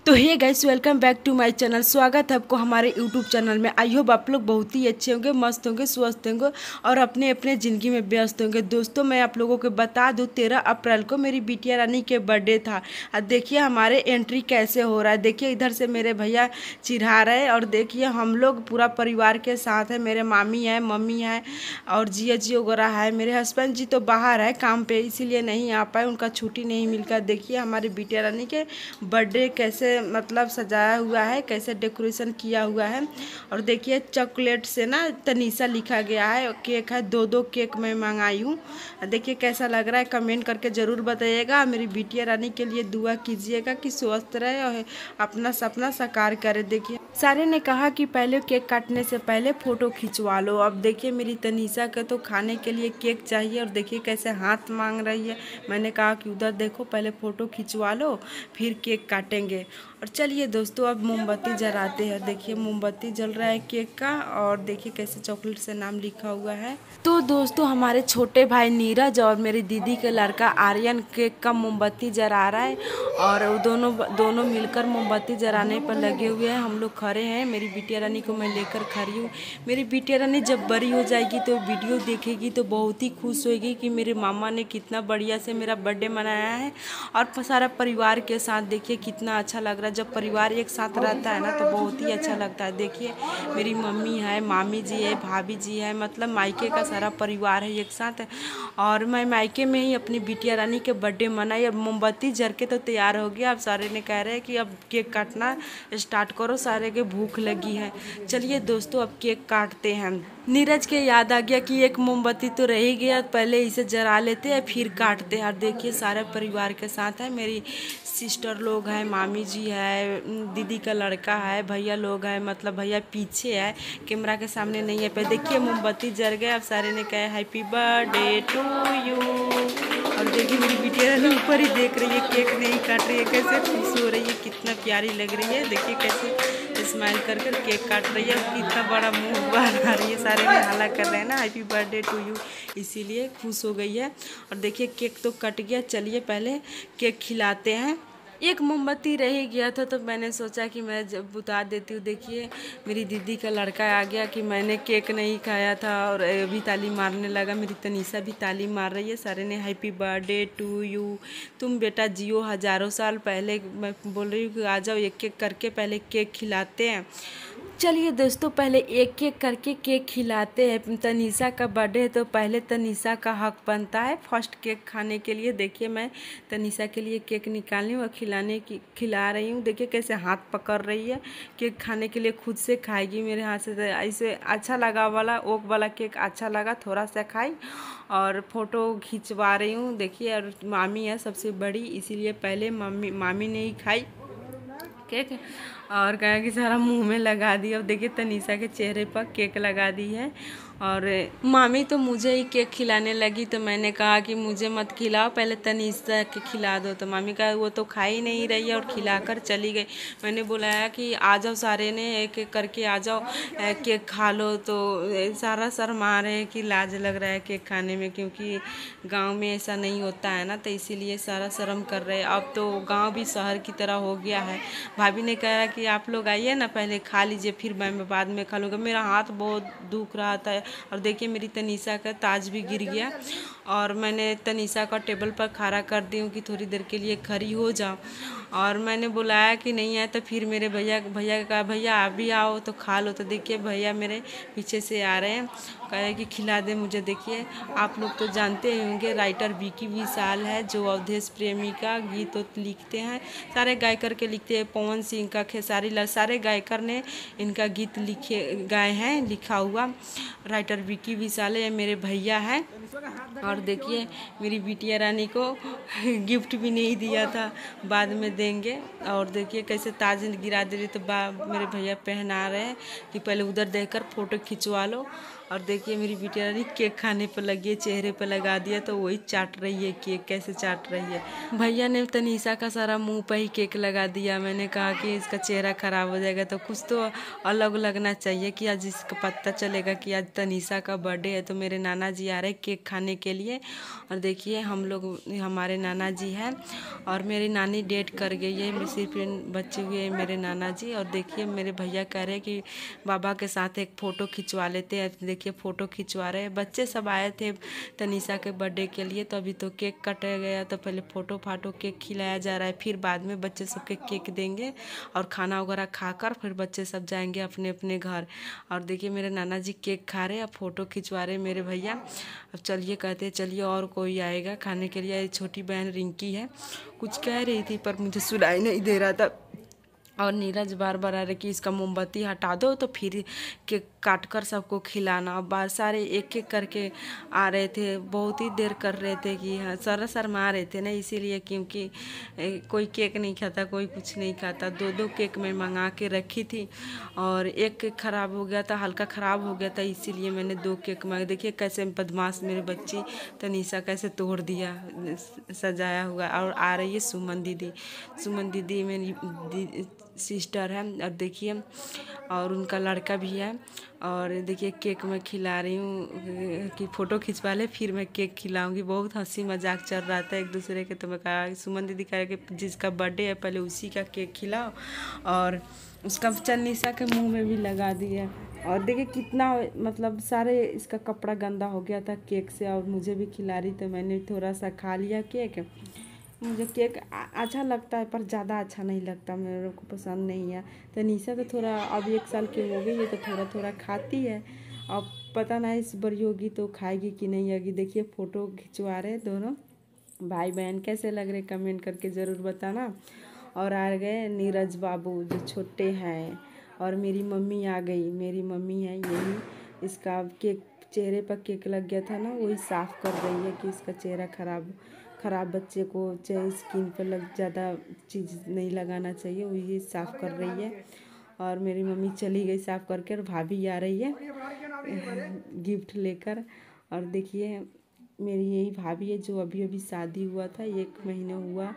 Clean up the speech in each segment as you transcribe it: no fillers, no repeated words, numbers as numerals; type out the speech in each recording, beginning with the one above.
तो hey guys, welcome back to my channel. स्वागत है आपको हमारे यूट्यूब चैनल में। आई होप आप लोग बहुत ही अच्छे होंगे, मस्त होंगे, स्वस्थ होंगे और अपने अपने ज़िंदगी में व्यस्त होंगे। दोस्तों, मैं आप लोगों को बता दूं, 13 अप्रैल को मेरी बिटिया रानी के बर्थडे था। और देखिए हमारे एंट्री कैसे हो रहा है। देखिए इधर से मेरे भैया चिढ़ा रहे हैं और देखिए हम लोग पूरा परिवार के साथ है। मेरे मामी है, मम्मी है और जिया जी वगैरह है। मेरे हस्बैंड जी तो बाहर है काम पे, इसीलिए नहीं आ पाए, उनका छुट्टी नहीं मिलकर। देखिए हमारी बिटिया रानी के बर्थडे कैसे मतलब सजाया हुआ है, कैसे डेकोरेशन किया हुआ है। और देखिए चॉकलेट से ना तनीसा लिखा गया है। केक है, दो केक मैं मंगाई हूँ। देखिए कैसा लग रहा है, कमेंट करके ज़रूर बताइएगा। मेरी बिटिया रानी के लिए दुआ कीजिएगा कि स्वस्थ रहे और अपना सपना साकार करे। देखिए सारे ने कहा कि पहले केक काटने से पहले फ़ोटो खिंचवा लो। अब देखिए मेरी तनीसा के तो खाने के लिए केक चाहिए और देखिए कैसे हाथ मांग रही है। मैंने कहा कि उधर देखो, पहले फ़ोटो खिंचवा लो फिर केक काटेंगे। और चलिए दोस्तों, अब मोमबत्ती जलाते हैं। देखिए मोमबत्ती जल रहा है केक का और देखिए कैसे चॉकलेट से नाम लिखा हुआ है। तो दोस्तों, हमारे छोटे भाई नीरज और मेरी दीदी के लड़का आर्यन केक का मोमबत्ती जला रहा है और वो दोनों मिलकर मोमबत्ती जलाने पर लगे हुए हैं। हम लोग खड़े हैं। मेरी बिटिया रानी को मैं लेकर खड़ी हूँ। मेरी बिटिया रानी जब बड़ी हो जाएगी तो वीडियो देखेगी तो बहुत ही खुश होगी कि मेरे मामा ने कितना बढ़िया से मेरा बर्थडे मनाया है और सारा परिवार के साथ। देखिए कितना अच्छा लग रहा है। जब परिवार एक साथ रहता है ना तो बहुत ही अच्छा लगता है। देखिए मेरी मम्मी है, मामी जी है, भाभी जी है, मतलब मायके का सारा परिवार है एक साथ। और मैं मायके में ही अपनी बिटिया रानी के बर्थडे मनाई। अब मोमबत्ती जल के तो तैयार हो गया। अब सारे ने कह रहे हैं कि अब केक काटना स्टार्ट करो, सारे के भूख लगी है। चलिए दोस्तों, अब केक काटते हैं। नीरज के याद आ गया कि एक मोमबत्ती तो रह ही गया, पहले इसे जला लेते हैं फिर काटते हैं। और देखिए सारे परिवार के साथ है। मेरी सिस्टर लोग हैं, मामी जी है, दीदी का लड़का है, भैया लोग हैं, मतलब भैया पीछे है, कैमरा के सामने नहीं है। पे देखिए मोमबत्ती जल गया। अब सारे ने कहा हैप्पी बर्थडे टू यू। और देखिए मेरी बिटिया ऊपर ही देख रही है, केक नहीं काट रही है, कैसे खुश हो रही है, कितना प्यारी लग रही है। देखिए कैसे स्माइल कर कर केक काट रही है, कितना बड़ा मुंह बना रही है। सारे में हल्ला कर रहे हैं ना हैप्पी बर्थडे टू यू, इसीलिए खुश हो गई है। और देखिए केक तो कट गया। चलिए पहले केक खिलाते हैं। एक मोमबत्ती रह ही गया था तो मैंने सोचा कि मैं जब बुता देती हूँ। देखिए मेरी दीदी का लड़का आ गया कि मैंने केक नहीं खाया था और अभी ताली मारने लगा। मेरी तनीसा भी ताली मार रही है। सारे ने हैप्पी बर्थडे टू यू, तुम बेटा जियो हज़ारों साल। पहले मैं बोल रही हूँ कि आ जाओ, एक एक करके पहले केक खिलाते हैं। चलिए दोस्तों, पहले एक एक करके केक खिलाते हैं। तनीसा का बर्थडे है तो पहले तनीसा का हक बनता है फर्स्ट केक खाने के लिए। देखिए मैं तनीसा के लिए केक निकाली हूँ और खिला रही हूँ। देखिए कैसे हाथ पकड़ रही है। केक खाने के लिए खुद से खाएगी मेरे हाथ से। ऐसे अच्छा लगा, वाला ओक वाला केक अच्छा लगा, थोड़ा सा खाई और फ़ोटो खिंचवा रही हूँ। देखिए और मामी है सबसे बड़ी, इसीलिए पहले मामी ने ही खाई केक और कहा कि सारा मुंह में लगा दिया। अब देखिए तनीसा के चेहरे पर केक लगा दी है। और मामी तो मुझे ही केक खिलाने लगी तो मैंने कहा कि मुझे मत खिलाओ, पहले तनीसा के खिला दो। तो मामी कहा वो तो खा ही नहीं रही है और खिलाकर चली गई। मैंने बुलाया कि आ जाओ सारे ने, एक एक करके आ जाओ केक खा लो। तो सारा शर्मा रहे हैं कि लाज लग रहा है केक खाने में, क्योंकि गांव में ऐसा नहीं होता है ना, तो इसीलिए सारा शर्म कर रहे हैं। अब तो गांव भी शहर की तरह हो गया है। भाभी ने कहा कि आप लोग आइए ना, पहले खा लीजिए फिर मैं बाद में खा लूँगा। मेरा हाथ बहुत दुख रहा था। और देखिए मेरी तनीसा का ताज भी गिर गया और मैंने तनीसा का टेबल पर खड़ा कर दी हूँ कि थोड़ी देर के लिए खड़ी हो जाओ। और मैंने बुलाया कि नहीं आए तो फिर मेरे भैया का भैया आप भी आओ तो खा लो। तो देखिए भैया मेरे पीछे से आ रहे हैं, कह रहे कि खिला दे मुझे। देखिए आप लोग तो जानते ही होंगे, राइटर विकी विशाल है जो अवधेश प्रेमी का गीत लिखते हैं, सारे गायकर के लिखते हैं। पवन सिंह का, खेसारी लाल, सारे गायकर ने इनका गीत गाए हैं, लिखा हुआ राइटर विकी विशाल है, मेरे भैया हैं। और देखिए मेरी बिटिया रानी को गिफ्ट भी नहीं दिया था, बाद में देंगे। और देखिए कैसे ताज गिरा दे रही तो मेरे भैया पहना रहे हैं कि पहले उधर देखकर फ़ोटो खिंचवा लो। और देखिए मेरी बिटिया ने केक खाने पर लगी है, चेहरे पर लगा दिया तो वही चाट रही है केक, कैसे चाट रही है। भैया ने तनीषा का सारा मुंह पर ही केक लगा दिया। मैंने कहा कि इसका चेहरा खराब हो जाएगा, तो कुछ तो अलग लगना चाहिए कि आज इसका पता चलेगा कि आज तनीषा का बर्थडे है। तो मेरे नाना जी आ रहे केक खाने के लिए। और देखिए हम लोग, हमारे नाना जी हैं और मेरी नानी डेट कर गई है, सिर्फ बच्चे हुए हैं मेरे नाना जी। और देखिए मेरे भैया कह रहे हैं कि बाबा के साथ एक फ़ोटो खिंचवा लेते हैं। देखिए फ़ोटो खिंचवा रहे हैं। बच्चे सब आए थे तनीषा के बर्थडे के लिए, तो अभी तो केक कटा गया, तो पहले फ़ोटो फाटो केक खिलाया जा रहा है, फिर बाद में बच्चे सबके केक देंगे और खाना वगैरह खाकर फिर बच्चे सब जाएंगे अपने अपने घर। और देखिए मेरे नाना जी केक खा रहे हैं, अब फ़ोटो खिंचवा रहे हैं मेरे भैया। अब चलिए कहते हैं चलिए और कोई आएगा खाने के लिए। छोटी बहन रिंकी है, कुछ कह रही थी पर मुझे सुनाई नहीं दे रहा था। और नीरज बार बार आ रहे कि इसका मोमबत्ती हटा दो, तो फिर केक काट कर सबको खिलाना। और बार सारे एक एक करके आ रहे थे, बहुत ही देर कर रहे थे कि हाँ शर्मा रहे थे ना, इसीलिए क्योंकि कोई केक नहीं खाता, कोई कुछ नहीं खाता। दो दो केक मैं मंगा के रखी थी और एक केक ख़राब हो गया था, हल्का ख़राब हो गया था, इसीलिए मैंने दो केक मंगा। देखिए कैसे बदमाश मेरी बच्ची तनीषा कैसे तोड़ दिया सजाया हुआ। और आ रही है सुमन दीदी। सुमन दीदी मेरी सिस्टर है। अब देखिए और उनका लड़का भी है। और देखिए केक मैं खिला रही हूँ कि फ़ोटो खिंचवा ले फिर मैं केक खिलाऊंगी। बहुत हंसी मजाक चल रहा था एक दूसरे के। तो मैं कहा, सुमन दीदी कह रहे कि जिसका बर्थडे है पहले उसी का केक खिलाओ। और उसका तनीषा के मुंह में भी लगा दिया। और देखिए कितना मतलब सारे इसका कपड़ा गंदा हो गया था केक से, और मुझे भी खिला रही, तो मैंने थोड़ा सा खा लिया केक। मुझे केक अच्छा लगता है पर ज़्यादा अच्छा नहीं लगता, मेरे को पसंद नहीं है। तनीषा तो थोड़ा अब 1 साल की हो गई है तो थोड़ा थोड़ा खाती है। अब पता नहीं इस बड़ी होगी तो खाएगी कि नहीं होगी। देखिए फ़ोटो खिंचवा रहे दोनों भाई बहन, कैसे लग रहे कमेंट करके ज़रूर बताना। और आ गए नीरज बाबू जो छोटे हैं। और मेरी मम्मी आ गई, मेरी मम्मी है यही। इसका केक चेहरे पर केक लग गया था ना, वही साफ़ कर रही है कि इसका चेहरा ख़राब बच्चे को चाहे स्किन पर ज़्यादा चीज़ नहीं लगाना चाहिए, वही साफ़ कर रही है। और मेरी मम्मी चली गई साफ़ करके, और भाभी आ रही है गिफ्ट लेकर। और देखिए मेरी यही भाभी है जो अभी अभी शादी हुआ था, 1 महीने हुआ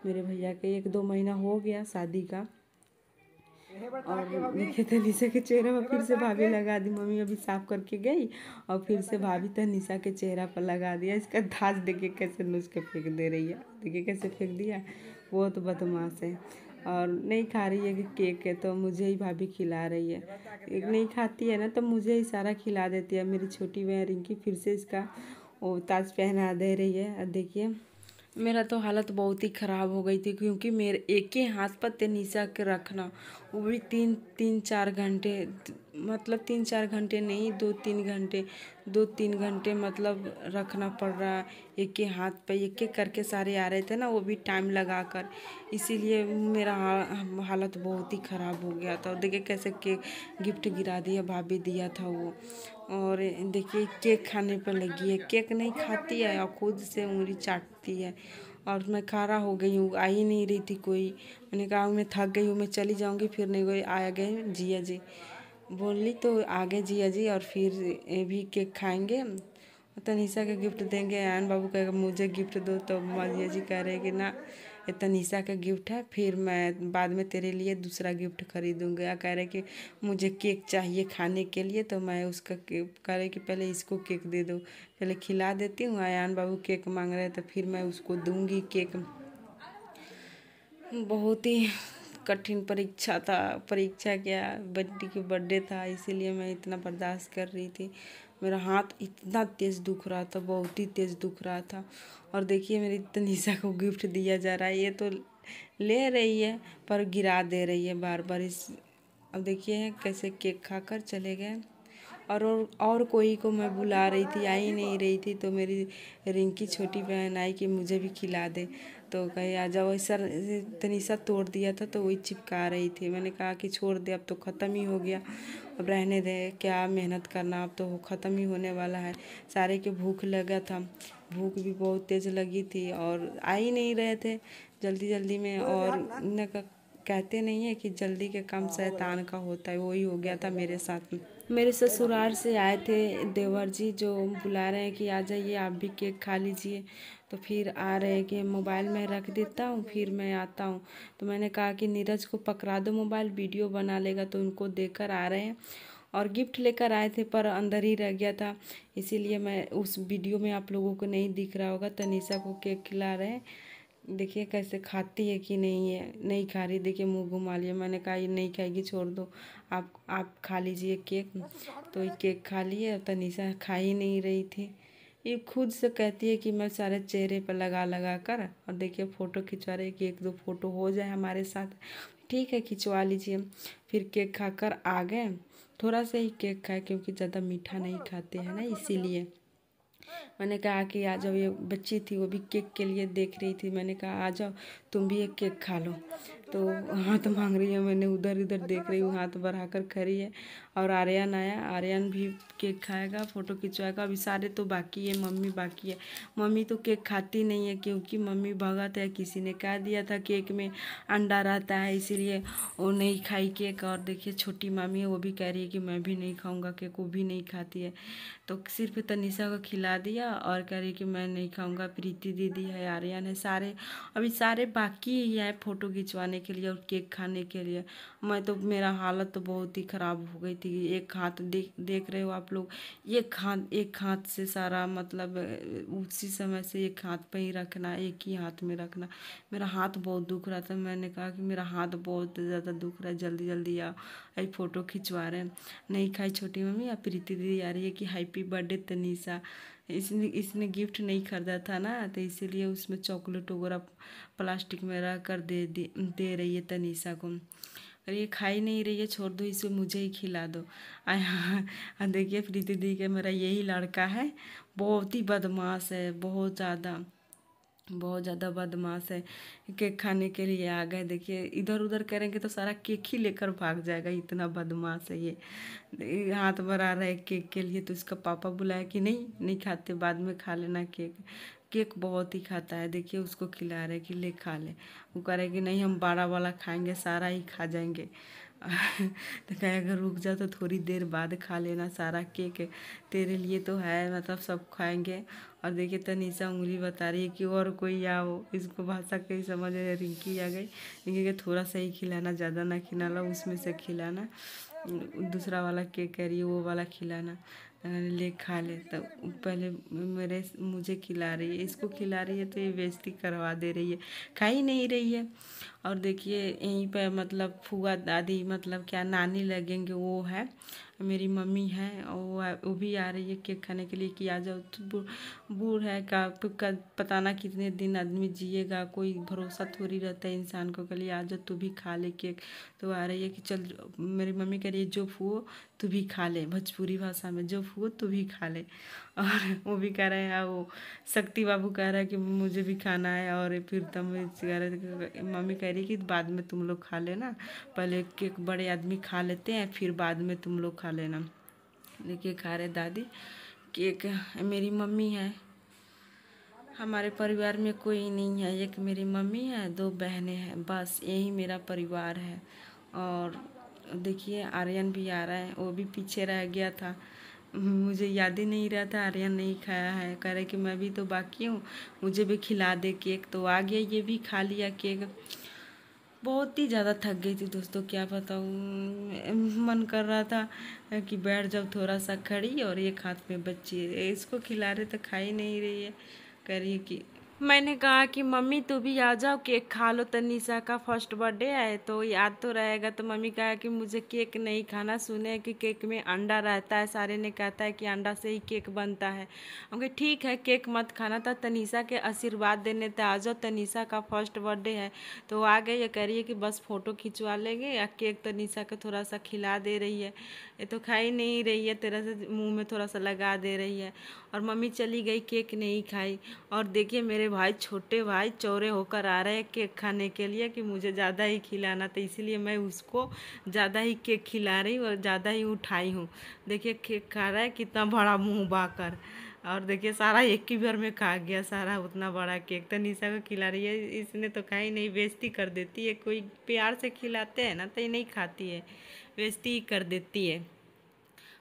मेरे भैया के, 1-2 महीना हो गया शादी का। और देखिए तनीषा के चेहरे पर फिर से भाभी लगा दी। मम्मी अभी साफ करके गई और फिर से भाभी तनीषा के चेहरा पर लगा दिया। इसका दाज देखिए कैसे नुस के फेंक दे रही है, देखिए कैसे फेंक दिया, बहुत बदमाश है। और नहीं खा रही है कि केक है, तो मुझे ही भाभी खिला रही है। एक नहीं खाती है ना तो मुझे ही सारा खिला देती है। मेरी छोटी बहन रिंकी फिर से इसका वो ताज पहना दे रही है। और देखिए मेरा तो हालत बहुत ही ख़राब हो गई थी, क्योंकि मेरे एक ही हाथ पर तनीषा के रखना, वो भी 3-4 घंटे, मतलब 3-4 घंटे नहीं, 2-3 घंटे मतलब रखना पड़ रहा। एक ही हाथ पे एक एक करके सारे आ रहे थे ना, वो भी टाइम लगा कर, इसीलिए मेरा हालत बहुत ही ख़राब हो गया था। और देखिए कैसे केक गिफ्ट गिरा दिया, भाभी दिया था वो। और देखिए केक खाने पर लगी है, केक नहीं खाती है और खुद से उंगली चाटती है। और मैं खारा हो गई हूँ, आ ही नहीं रही थी कोई। मैंने कहा मैं थक गई हूँ, मैं चली जाऊँगी, फिर नहीं कोई आ गए जिया जी, बोली तो आ गए जिया जी। और फिर ये भी केक खाएंगे, तनीषा का गिफ्ट देंगे। आयन बाबू कहेगा मुझे गिफ्ट दो, तो जिया जी कह रहे कि ना ये तनीषा का गिफ्ट है, फिर मैं बाद में तेरे लिए दूसरा गिफ्ट खरीदूँगा। या कह रहे कि मुझे केक चाहिए खाने के लिए, तो मैं उसका कह रहे कि पहले इसको केक दे दो, पहले खिला देती हूँ। आयान बाबू केक मांग रहे हैं तो फिर मैं उसको दूँगी केक। बहुत ही कठिन परीक्षा था, परीक्षा क्या, बच्ची की बर्थडे था, इसीलिए मैं इतना बर्दाश्त कर रही थी। मेरा हाथ इतना तेज़ दुख रहा था, बहुत ही तेज़ दुख रहा था। और देखिए मेरी तनीषा को गिफ्ट दिया जा रहा है, ये तो ले रही है पर गिरा दे रही है बार बार इस। अब देखिए कैसे केक खाकर चले गए। और कोई को मैं बुला रही थी, आ ही नहीं रही थी, तो मेरी रिंकी छोटी बहन आई कि मुझे भी खिला दे, तो कहे आ जाओ। सर तनीषा तोड़ दिया था तो वही चिपका रही थी। मैंने कहा कि छोड़ दे, अब तो ख़त्म ही हो गया, अब रहने दे, क्या मेहनत करना, अब तो ख़त्म ही होने वाला है। सारे के भूख लगा था, भूख भी बहुत तेज़ लगी थी और आ ही नहीं रहे थे जल्दी जल्दी में। और कहते नहीं है कि जल्दी के काम शैतान का होता है, वही हो गया था मेरे साथ में। मेरे ससुराल से आए थे देवर जी, जो बुला रहे हैं कि आ जाइए आप भी केक खा लीजिए। तो फिर आ रहे हैं कि मोबाइल में रख देता हूँ फिर मैं आता हूँ। तो मैंने कहा कि नीरज को पकड़ा दो मोबाइल, वीडियो बना लेगा। तो उनको देकर आ रहे हैं और गिफ्ट लेकर आए थे पर अंदर ही रह गया था, इसीलिए मैं उस वीडियो में आप लोगों को नहीं दिख रहा होगा। तनीषा को केक खिला रहे हैं, देखिए कैसे खाती है कि नहीं है, नहीं खा रही। देखिए मुंह घुमा लिया। मैंने कहा ये नहीं खाएगी, छोड़ दो, आप खा लीजिए केक। तो ये केक खा लिए और तनीषा खा ही नहीं रही थी। ये खुद से कहती है कि मैं सारे चेहरे पर लगा लगा कर, और देखिए फ़ोटो खिंचवा रही है कि एक दो फ़ोटो हो जाए हमारे साथ। ठीक है खिंचवा लीजिए। फिर केक खाकर आ गए। थोड़ा सा ही केक खाए क्योंकि ज़्यादा मीठा नहीं खाते हैं ना, इसीलिए। मैंने कहा कि आ जाओ, ये बच्ची थी वो भी केक के लिए देख रही थी। मैंने कहा आ जाओ तुम भी एक केक खा लो। तो हाथ मांग रही है, मैंने उधर इधर देख रही हूँ, हाथ बढ़ाकर खड़ी है। और आर्यन आया, आर्यन भी केक खाएगा, फ़ोटो खिंचवाएगा। अभी सारे तो बाकी है, मम्मी बाकी है। मम्मी तो केक खाती नहीं है क्योंकि मम्मी भगत है, किसी ने कह दिया था केक में अंडा रहता है, इसीलिए वो नहीं खाई केक। और देखिए छोटी मामी है, वो भी कह रही है कि मैं भी नहीं खाऊंगा केक, वो भी नहीं खाती है। तो सिर्फ तनिषा को खिला दिया और कह रही कि मैं नहीं खाऊंगा। प्रीति दीदी है, आर्यन है, सारे अभी सारे बाकी ही है फ़ोटो खिंचवाने के लिए और केक खाने के लिए। मैं तो मेरा हालत तो बहुत ही ख़राब हो गई थी। एक हाथ देख रहे हो आप लोग, एक हाथ से सारा मतलब उसी समय से एक हाथ पे ही रखना, एक ही हाथ में रखना। मेरा हाथ बहुत दुख रहा था। मैंने कहा कि मेरा हाथ बहुत ज़्यादा दुख रहा है, जल्दी जल्दी आओ। आई फ़ोटो खिंचवा रहे हैं। नहीं खाई छोटी मम्मी। अब प्रीति दीदी आ रही है कि हैप्पी बर्थडे तनीषा। इसने इसने गिफ्ट नहीं खरीदा था ना, तो इसीलिए उसमें चॉकलेट वगैरह प्लास्टिक में रख कर दे रही है तनीषा को। और ये खा ही नहीं रही है, छोड़ दो इसे, मुझे ही खिला दो। देखिए प्रीति दी के मेरा यही लड़का है, बहुत ही बदमाश है, बहुत ज़्यादा बदमाश है। केक खाने के लिए आ गए। देखिए इधर उधर करेंगे तो सारा केक ही लेकर भाग जाएगा, इतना बदमाश है ये हाथ बढ़ा रहा है केक के लिए। तो इसका पापा बुलाया कि नहीं नहीं खाते, बाद में खा लेना केक। केक बहुत ही खाता है। देखिए उसको खिला रहे कि ले खा ले। वो कह रहे कि नहीं हम बड़ा वाला खाएंगे, सारा ही खा जाएंगे। तो कहे अगर रुक जा तो थोड़ी देर बाद खा लेना, सारा केक तेरे लिए तो है, मतलब सब खाएंगे। और देखिए तनीषा उंगली बता रही है कि और कोई आओ, इसको भाषा कहीं समझ रहे। रिंकी आ गई, रिंकी के थोड़ा सा ही खिलाना, ज़्यादा ना खिलाना, उसमें से खिलाना। दूसरा वाला केक कह रही है वो वाला खिलाना। ले खा ले। तो पहले मुझे खिला रही है, इसको खिला रही है, तो ये बेइज्जती करवा दे रही है, खा ही नहीं रही है। और देखिए यहीं पर मतलब फूआ दादी मतलब क्या नानी लगेंगे, वो है मेरी मम्मी है, और वो भी आ रही है केक खाने के लिए कि आ जाओ। तो बूढ़ है का पता ना कितने दिन आदमी जिएगा, कोई भरोसा थोड़ी रहता है इंसान को। के लिए आ जाओ तू भी खा ले केक। तो आ रही है कि चल, मेरी मम्मी कह रही है जो फूओ तू भी खा ले, भोजपुरी भाषा में जो फूओ तू भी खा ले। और वो भी कह रहे हैं, वो शक्ति बाबू कह रहा है कि मुझे भी खाना है। और फिर तब कह रहे, मम्मी कह रही कि बाद में तुम लोग खा लेना, पहले केक बड़े आदमी खा लेते हैं फिर बाद में तुम लोग खा लेना। देखिए खा रहे दादी केक। मेरी मम्मी है, हमारे परिवार में कोई नहीं है, एक मेरी मम्मी है, दो बहनें हैं, बस यही मेरा परिवार है। और देखिए आर्यन भी आ रहा है, वो भी पीछे रह गया था, मुझे याद ही नहीं रहा था आर्यन नहीं खाया है। कह रहे कि मैं भी तो बाकी हूँ, मुझे भी खिला दे केक। तो आ गया, ये भी खा लिया केक। बहुत ही ज़्यादा थक गई थी दोस्तों, क्या बताऊँ। मन कर रहा था कि बैठ जाओ थोड़ा सा खड़ी, और एक हाथ में बच्ची है, इसको खिला रहे तो खा ही नहीं रही है। कह रही है कि मैंने कहा कि मम्मी तू भी आ जाओ केक खा लो, तनीषा का फर्स्ट बर्थडे है तो याद तो रहेगा। तो मम्मी कहा कि मुझे केक नहीं खाना, सुने कि केक में अंडा रहता है, सारे ने कहता है कि अंडा से ही केक बनता है। हम कहे ठीक है केक मत खाना था, तनीषा के आशीर्वाद देने तो आ जाओ, तनीषा का फर्स्ट बर्थडे है। तो आ गई, ये कह रही है कि बस फ़ोटो खिंचवा लेंगे, या केक तनीषा को थोड़ा सा खिला दे रही है। ये तो खा ही नहीं रही है, तेरा से मुँह में थोड़ा सा लगा दे रही है। और मम्मी चली गई, केक नहीं खाई। और देखिए मेरे भाई, छोटे भाई चौरे होकर आ रहे हैं केक खाने के लिए कि मुझे ज़्यादा ही खिलाना, तो इसलिए मैं उसको ज़्यादा ही केक खिला रही हूँ और ज़्यादा ही उठाई हूँ। देखिए केक खा रहा है कितना बड़ा मुंह बाकर। और देखिए सारा एक ही बार में खा गया सारा उतना बड़ा केक। तो निशा को खिला रही है, इसने तो खाई नहीं, बेइज्जती कर देती है। कोई प्यार से खिलाते हैं ना तो ये नहीं खाती है, बेइज्जती ही कर देती है।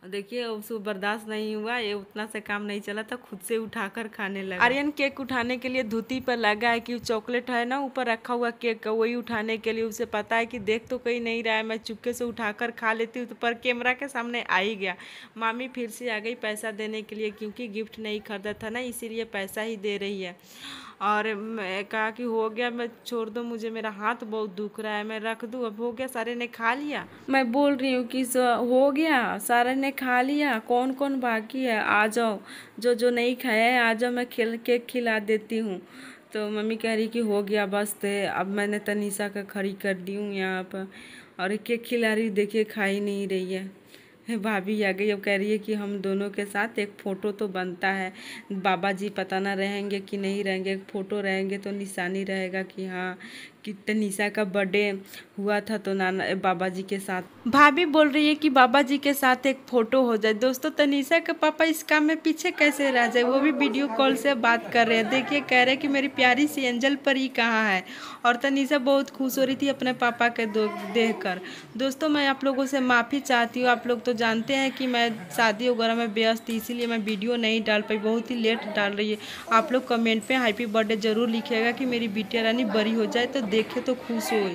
देखिए उसको बर्दाश्त नहीं हुआ, ये उतना से काम नहीं चला था, खुद से उठाकर खाने लगा। आर्यन केक उठाने के लिए धुती पर लगा है कि चॉकलेट है ना ऊपर रखा हुआ केक का, वही उठाने के लिए। उसे पता है कि देख तो कहीं नहीं रहा है, मैं चुपके से उठाकर खा लेती हूँ, तो पर कैमरा के सामने आ ही गया। मामी फिर से आ गई पैसा देने के लिए, क्योंकि गिफ्ट नहीं खरीदा था ना, इसीलिए पैसा ही दे रही है। और मैं कहा कि हो गया, मैं छोड़ दो मुझे, मेरा हाथ बहुत दुख रहा है, मैं रख दूँ। अब हो गया, सारे ने खा लिया। मैं बोल रही हूँ कि हो गया, सारे ने खा लिया, कौन कौन बाकी है, आ जाओ, जो जो नहीं खाया है आ जाओ, मैं केक खिला देती हूँ। तो मम्मी कह रही कि हो गया बस। थे अब मैंने तनीषा का खड़ी कर दी हूँ यहाँ पर, और केक खिला रही, देखिए खा ही नहीं रही है। भाभी आ गई, अब कह रही है कि हम दोनों के साथ एक फ़ोटो तो बनता है। बाबा जी पता ना रहेंगे कि नहीं रहेंगे, एक फ़ोटो रहेंगे तो निशानी रहेगा कि हाँ कि तनीषा का बर्थडे हुआ था तो नाना बाबा जी के साथ। भाभी बोल रही है कि बाबा जी के साथ एक फ़ोटो हो जाए। दोस्तों तनीषा के पापा इस काम में पीछे कैसे रह जाए, वो भी वीडियो कॉल से बात कर रहे हैं। देखिए कह रहे हैं कि मेरी प्यारी सी एंजल परी कहाँ है, और तनीषा बहुत खुश हो रही थी अपने पापा के देख कर। दोस्तों मैं आप लोगों से माफ़ी चाहती हूँ, आप लोग तो जानते हैं कि मैं शादी वगैरह में व्यस्त थी, इसीलिए मैं वीडियो नहीं डाल पाई, बहुत ही लेट डाल रही है। आप लोग कमेंट पे हैप्पी बर्थडे ज़रूर लिखिएगा कि मेरी बिटिया रानी बड़ी हो जाए तो देखे तो खुश हो।